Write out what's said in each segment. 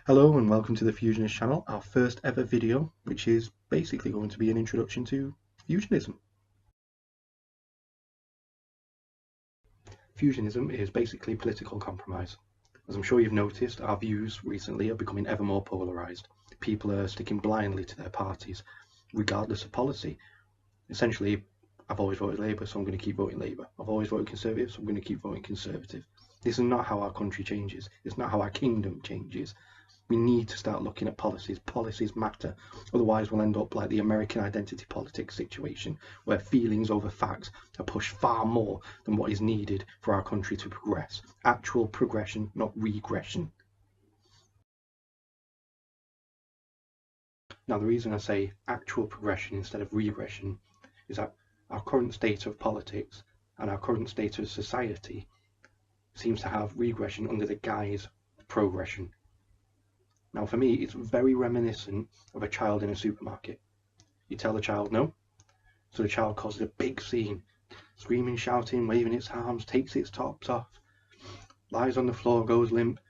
Hello and welcome to the Fusionist channel, our first ever video, which is basically going to be an introduction to Fusionism. Fusionism is basically political compromise. As I'm sure you've noticed, our views recently are becoming ever more polarised. People are sticking blindly to their parties, regardless of policy. Essentially, I've always voted Labour, so I'm going to keep voting Labour. I've always voted Conservative, so I'm going to keep voting Conservative. This is not how our country changes. It's not how our kingdom changes. We need to start looking at policies. Policies matter. Otherwise, we'll end up like the American identity politics situation, where feelings over facts are pushed far more than what is needed for our country to progress. Actual progression, not regression. Now, the reason I say actual progression instead of regression is that our current state of politics and our current state of society seems to have regression under the guise of progression. Now, for me, it's very reminiscent of a child in a supermarket. You tell the child no, so the child causes a big scene, screaming, shouting, waving its arms, takes its tops off, lies on the floor, goes limp,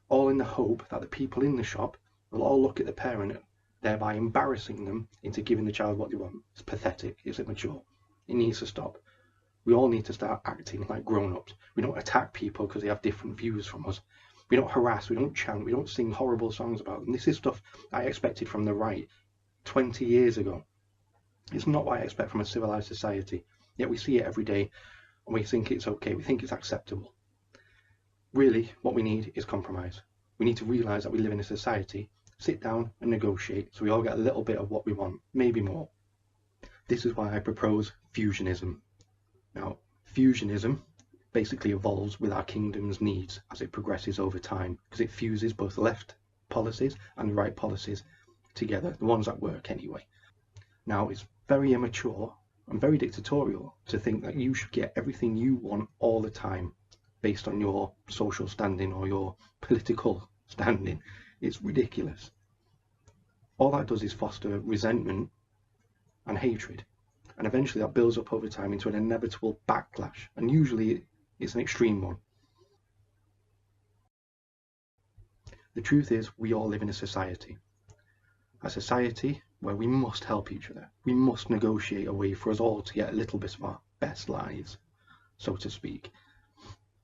all in the hope that the people in the shop will all look at the parent, thereby embarrassing them into giving the child what they want. It's pathetic, it's immature. It needs to stop. We all need to start acting like grown-ups. We don't attack people because they have different views from us. We don't harass, we don't chant, we don't sing horrible songs about them. This is stuff I expected from the right 20 years ago. It's not what I expect from a civilized society, yet we see it every day and we think it's okay, we think it's acceptable. Really, what we need is compromise. We need to realise that we live in a society, sit down and negotiate so we all get a little bit of what we want, maybe more. This is why I propose fusionism. Now, fusionism basically evolves with our kingdom's needs as it progresses over time, because it fuses both left policies and right policies together, the ones that work anyway. Now, it's very immature and very dictatorial to think that you should get everything you want all the time based on your social standing or your political standing. It's ridiculous. All that does is foster resentment and hatred, and eventually that builds up over time into an inevitable backlash, and usually it's an extreme one. The truth is, we all live in a society where we must help each other. We must negotiate a way for us all to get a little bit of our best lives, so to speak.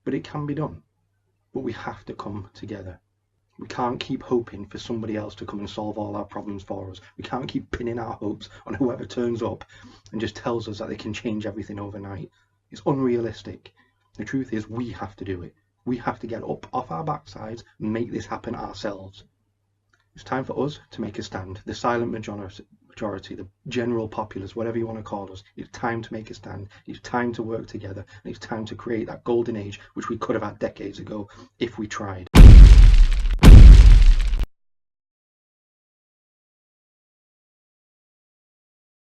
But it can be done, but we have to come together. We can't keep hoping for somebody else to come and solve all our problems for us. We can't keep pinning our hopes on whoever turns up and just tells us that they can change everything overnight. It's unrealistic. The truth is, we have to do it. We have to get up off our backsides and make this happen ourselves. It's time for us to make a stand. The silent majority, the general populace, whatever you want to call us. It's time to make a stand. It's time to work together. And it's time to create that golden age which we could have had decades ago if we tried.